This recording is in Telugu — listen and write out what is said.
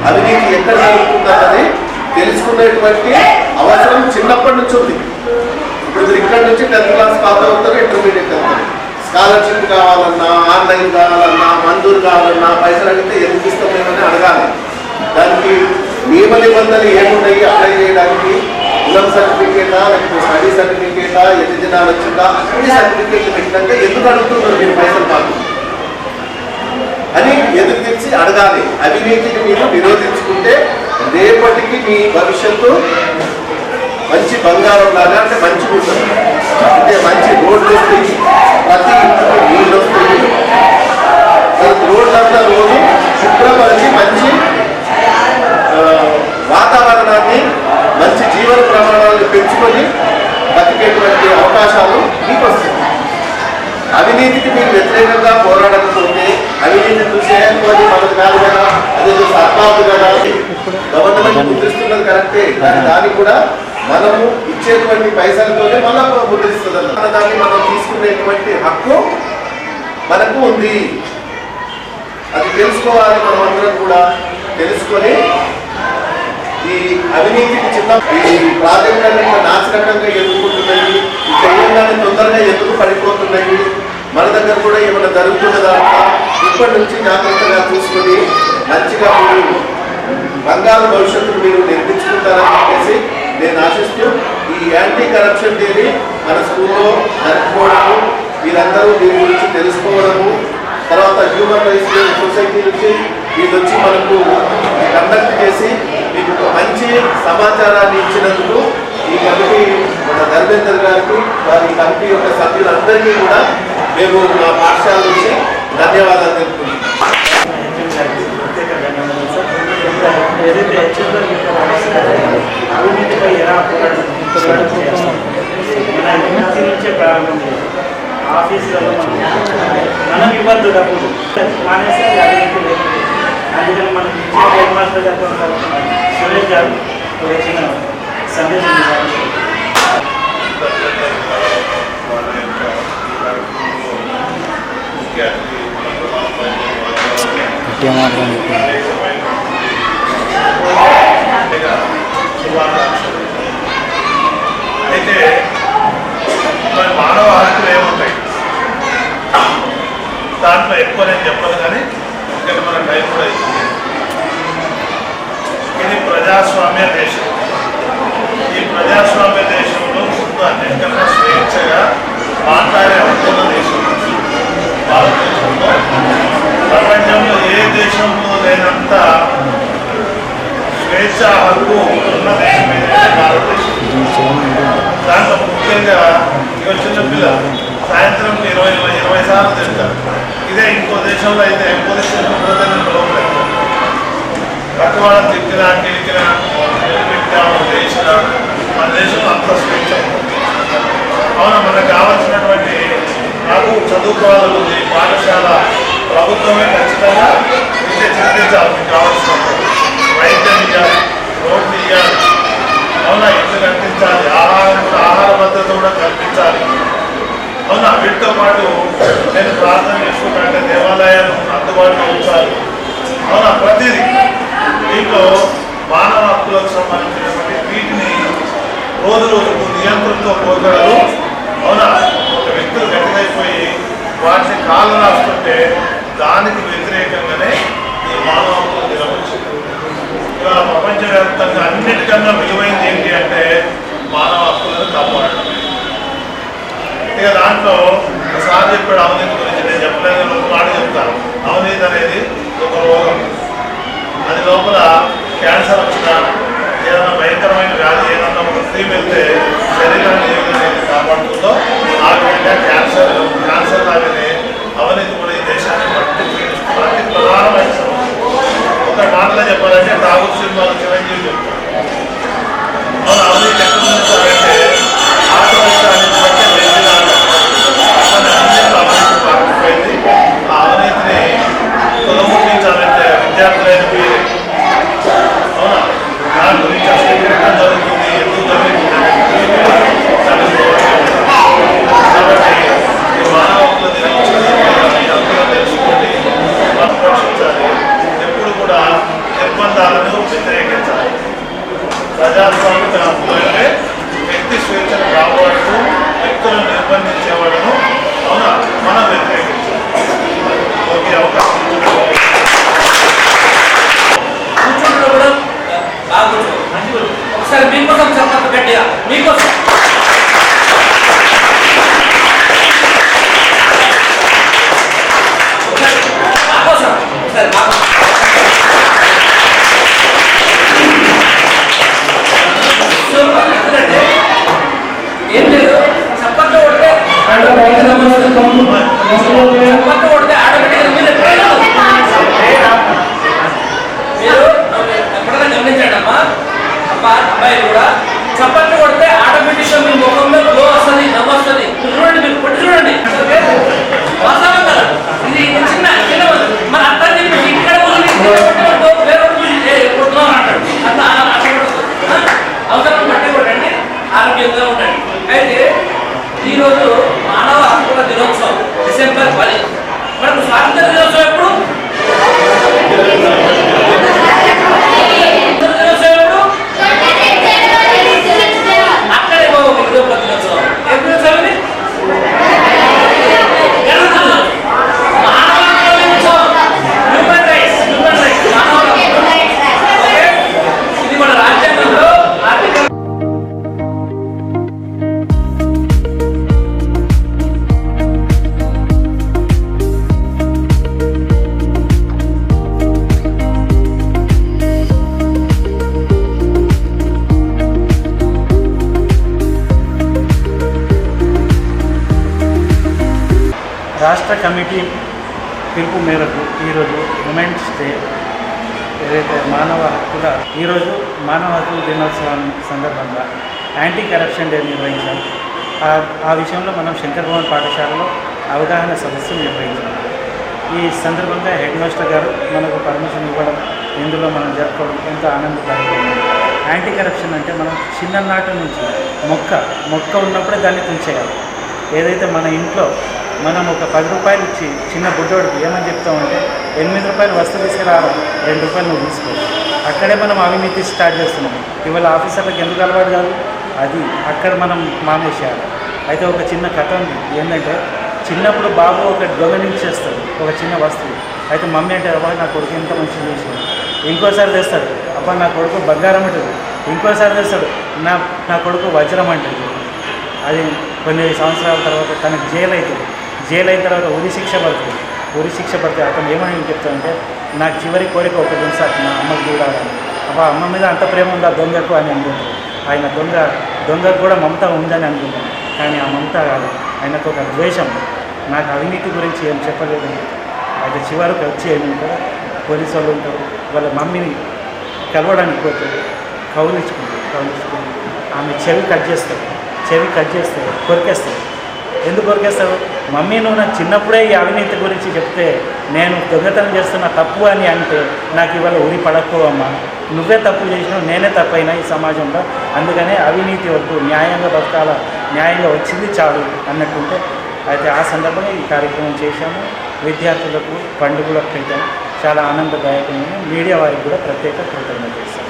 అవినీతి ఎక్కడ జరుగుతుందన్నది తెలుసుకునేటువంటి అవసరం చిన్నప్పటి నుంచి ఉంది. ఇప్పుడు ఇక్కడ నుంచి 10th క్లాస్ పాస్ అవుతారు, ఇంటర్మీడియట్ అవుతారు. స్కాలర్షిప్ కావాలన్నా, ఆన్లైన్ కావాలన్నా, మంజూరు కావాలన్నా పైసలు అడిగితే ఎందుకు ఇస్తామేమని అడగాలి. దానికి నియమ నిబంధనలు ఏమున్నాయి అప్లై చేయడానికి? కులం సర్టిఫికేటా, లేకపోతే స్టడీ సర్టిఫికేటా, ఎన్ని దినాలు వచ్చిందా, అన్ని సర్టిఫికేట్లు పెట్టినాక ఎందుకు అడుగుతున్నారు మీరు పైసలు మాకు అని ఎదురు తెచ్చి అడగాలి. అవినీతిని మీరు నిరోధించుకుంటే రేపటికి మీ భవిష్యత్తు మంచి బంగారం లాగా, అంటే మంచి ఉంటుంది. అంటే మంచి రోడ్లు వస్తాయి, ప్రతి ఇంటికి నీళ్ళు వస్తాయి, రోడ్లంతా రోజు శుభ్రపరిచి మంచి వాతావరణాన్ని, మంచి జీవన ప్రమాణాలను పెంచుకొని బతికేటువంటి అవకాశాలు మీకు వస్తాయి. అవినీతికి మీరు వ్యతిరేకంగా పోరాడకపోతే, అవినీతి చూసేది మనకు కాదు కదా, అదే సర్బాబు కదా, గవర్నమెంట్ ముద్రిస్తున్నది కరెక్టే, కానీ దాన్ని కూడా మనము ఇచ్చేటువంటి పైసలతోనే మళ్ళా ముద్రిస్తుంది అన్న దాన్ని మనం తీసుకునేటువంటి హక్కు మనకు ఉంది. అది తెలుసుకోవాలి. మనం అందరం కూడా తెలుసుకొని ఈ అవినీతికి చిన్న ఈ ప్రాజెక్టులన్నీ నాశనకంగా ఎదుర్కొంటున్నాయి, ఈ తెలంగాణ తొందరగా ఎందుకు పడిపోతున్నాయి, మన దగ్గర కూడా ఏమైనా జరుగుతున్నదా, ఇప్పటి నుంచి జాగ్రత్తగా చూసుకొని మంచిగా మీరు బంగారు భవిష్యత్తును మీరు నిర్మించుకుంటారని చెప్పేసి నేను ఆశిస్తూ ఈ యాంటీ కరప్షన్ డేని మన స్కూల్లో జరుపుకోవడము, వీళ్ళందరూ దీని గురించి తెలుసుకోవడము, తర్వాత హ్యూమన్ రైట్స్ సొసైటీ నుంచి వీళ్ళు వచ్చి మనకు కండక్ట్ చేసి మీకు మంచి సమాచారాన్ని ఇచ్చినందుకు ఈ కమిటీ మన ధర్మేందర్ గారికి, వారి కమిటీ యొక్క సభ్యులందరికీ కూడా మేము మా పాఠశాల నుంచి ధన్యవాదాలు తెలుపుతున్నాం. ఏదైతే అవినీతిపై ఎలా మన ఇంటి నుంచే ప్రారంభం లేదు. ఆఫీసులలో మనం ఇవ్వద్దు డబ్బులు మానేసి అవినీతి లేదు. అందుకని మనకి ఇచ్చిన హెడ్ మాస్టర్ గారు సురేష్ గారు వచ్చిన సందేశం అయితే మరి మానవ హక్కులు ఏముంటాయి దాంట్లో ఎక్కువ నేను చెప్పను, కానీ ఎందుకంటే మన టైం కూడా అవుతుంది. ఇది ప్రజాస్వామ్య దేశం. ఈ ప్రజాస్వామ్య దేశంలో ముందు అన్నిటికన్నా స్వేచ్ఛగా మాట్లాడే హక్కున్న దేశం భారతదేశంలో. ప్రపంచంలో ఏ దేశంలో లేనంత స్వేచ్ఛ హక్కు ఉన్న దేశం ఏదైతే భారతదేశం. దాంట్లో ముఖ్యంగా ఇక చిన్న పిల్లలు సాయంత్రం 20 సార్లు తింటారు. ఇదే ఇంకో దేశంలో అయితే పోలీస్ స్టేషన్ లోపల పక్కవాళ్ళని తిట్టినా గిలికినా పెట్టినా చేసినా మన దేశంలో అంత స్వేచ్ఛ. అవునా, మనకు కావాల్సినటువంటి నాకు చదువుకోవాలని ఉంది, పాఠశాల ప్రభుత్వమే ఖచ్చితంగా విద్య చెల్లించాలి. మీకు కావాల్సినప్పుడు వైద్యం ఇవ్వాలి, రోడ్లు ఇవ్వాలి, అవునా, ఇల్లు కల్పించాలి, ఆహార భద్రత కూడా కల్పించాలి. అవునా, వీటితో పాటు నేను ప్రార్థన చేసుకుంటే దేవాలయాలు అందుబాటులో ఉంచాలి. అవునా, ప్రతిదీ దీంట్లో మానవ హక్కులకు సంబంధించినటువంటి వీటిని రోజు రోజుకు నియంత్రణతో పోగలరు. అవునా, ఒక వ్యక్తులు గట్టిగైపోయి వాటిని కాళ్ళు రాస్తుంటే దానికి వ్యతిరేకంగానే ఈ మానవ హక్కులు నిలవచ్చు. ఇవాళ ప్రపంచవ్యాప్తంగా అన్నిటికన్నా విలువైంది ఏంటి అంటే మానవ హక్కులను కాపాడడం. ఇక దాంట్లో ఒకసారి చెప్పాడు అవినీతి గురించి, నేను చెప్పలేదు, ఒక మాట చెప్తాను. అవినీతి అనేది ఒక రోగం. అది లోపల క్యాన్సర్ వచ్చినా ఏదైనా భయంకరమైన వ్యాధి ఏదన్నా ఒక స్త్రీ వెళ్తే శరీరాన్ని ఏ విధంగా కాపాడుతుందో ఆ విధంగా క్యాన్సర్ లాగానే అవినీతి కూడా ఈ దేశాన్ని అతి ప్రధానమైన సమస్య. ఒక మాటలో చెప్పాలంటే ఠాగూర్ సినిమాలో చిరంజీవి చెప్తారు. అవును, అవినీతి ఎక్కడ ఉందంటే ఆత్మవిశ్వాసాన్ని బట్టి వెళ్ళినాడు అవినీతి పాకపోయింది. ఆ అవినీతిని తొలముట్టించాలంటే విద్యార్థులైన వీరే. అవునా, మీకోసం. మాకోసం ఒకసారి మాకోసం. ఏం లేదు, చప్పట్లు కొడితే చప్పట్లు కొడితే ఆటోమేటిక్గా మీరు ఎప్పుడైనా గమనించండి అమ్మా, అబ్బాయిలు కూడా చప్పట్లు కొడితే ఆటోమేటిక్గా మీ ముఖంలో గ్లో వస్తుంది, నవ్వు వస్తుంది. చూడండి, మీరు కొట్టి చూడండి, వాస్తవం కదా. ఇది చిన్న చిన్న మన అర్థం చెప్పేసి ఇక్కడ వేరే కొడుతున్నాం అంటాడు. అట్లా అవసరం బట్టే కొట్టండి, ఆరోగ్యంగా ఉండండి. అయితే ఈరోజు మానవ హక్కుల దినోత్సవం డిసెంబర్ 10. మనకు స్వాతంత్ర దినోత్సవం ఎప్పుడు? అక్కడే దినోత్సవం ఎప్పుడు దినోత్సవం? మానవ హక్కుల దినోత్సవం, హ్యూమన్ రైట్స్, మానవ హక్కులు. ఇది మన రాజ్యాంగంలో ఆర్టికల్ రాష్ట్ర కమిటీ పిలుపు మేరకు ఈరోజు ఉమెన్స్ డే ఏదైతే ఈరోజు మానవ హక్కుల దినోత్సవం సందర్భంగా యాంటీ కరప్షన్ డే నిర్వహించాం. ఆ విషయంలో మనం శంకర్ భవన్ పాఠశాలలో అవగాహన సదస్సు నిర్వహించాం. ఈ సందర్భంగా హెడ్ మాస్టర్ గారు మనకు పర్మిషన్ ఇవ్వడం, ఇందులో మనం జరుపుకోవడం ఎంతో ఆనందదాయకమైంది. యాంటీ కరప్షన్ అంటే మనం చిన్ననాటి నుంచి మొక్క ఉన్నప్పుడే దాన్ని తుంచేయాలి. ఏదైతే మన ఇంట్లో మనం ఒక 10 రూపాయలు ఇచ్చి చిన్న బుడ్డోడికి ఏమని చెప్తామంటే 8 రూపాయలు వస్తువు తీసుకురావడం, 2 రూపాయలు నువ్వు తీసుకో. అక్కడే మనం అవినీతి స్టార్ట్ చేస్తున్నాం. ఇవాళ ఆఫీసర్లకు ఎందుకు అలవాటు కాదు, అది అక్కడ మనం మానేసేయాలి. అయితే ఒక చిన్న కథ ఉంది. ఏంటంటే చిన్నప్పుడు బాబు ఒక దొంగలించేస్తాడు ఒక చిన్న వస్తువు. అయితే మమ్మీ అంటే అబ్బా నా కొడుకు ఎంత మంచిగా చేసాడు. ఇంకోసారి తెస్తాడు, అబ్బా నా కొడుకు బంగారం అంటుంది. ఇంకోసారి తెస్తాడు, నా కొడుకు వజ్రం అంటుంది. అది కొన్ని సంవత్సరాల తర్వాత తనకు జైలు అవుతుంది. జైలు అయిన తర్వాత ఉరి శిక్ష పడితే అతను ఏమని చెప్తాడంటే నాకు చివరి కోరిక ఒకటి ఉంది సార్, నా అమ్మకు చూడాలని. అబ్బా అమ్మ మీద అంత ప్రేమ ఉందా దొంగకు అని అనుకుంటాడు. ఆయన దొంగకు కూడా మమత ఉందని అనుకుంటాను. కానీ ఆ మమత కాదు, ఆయనకు ఒక ద్వేషం. నాకు అవినీతి గురించి ఏం చెప్పలేదు. అయితే చివరికి వచ్చి ఏమంటారు, పోలీసు వాళ్ళు ఉంటారు, వాళ్ళ మమ్మీని కలవడానికి పోతారు, కౌలించుకుంటారు. ఆమె చెవి కట్ చేస్తారు, కొరికేస్తారు. ఎందుకు కొరికేస్తారు? మమ్మీ నువ్వు నాకు చిన్నప్పుడే ఈ అవినీతి గురించి చెప్తే నేను దొంగతనం చేస్తున్న తప్పు అని అంటే నాకు ఇవాళ ఉరి పడకపోవమ్మా, నువ్వే తప్పు చేసినావు, నేనే తప్పైనా ఈ సమాజంలో, అందుకనే అవినీతి వద్దు, న్యాయంగా బతకాల, న్యాయంగా వచ్చింది చాలు అన్నట్టుంటే. అయితే ఆ సందర్భంగా ఈ కార్యక్రమం చేశాము. విద్యార్థులకు పండుగలకు పెట్టాము. చాలా ఆనందదాయకమైన మీడియా వారికి కూడా ప్రత్యేక కృతజ్ఞతలు చేస్తాం.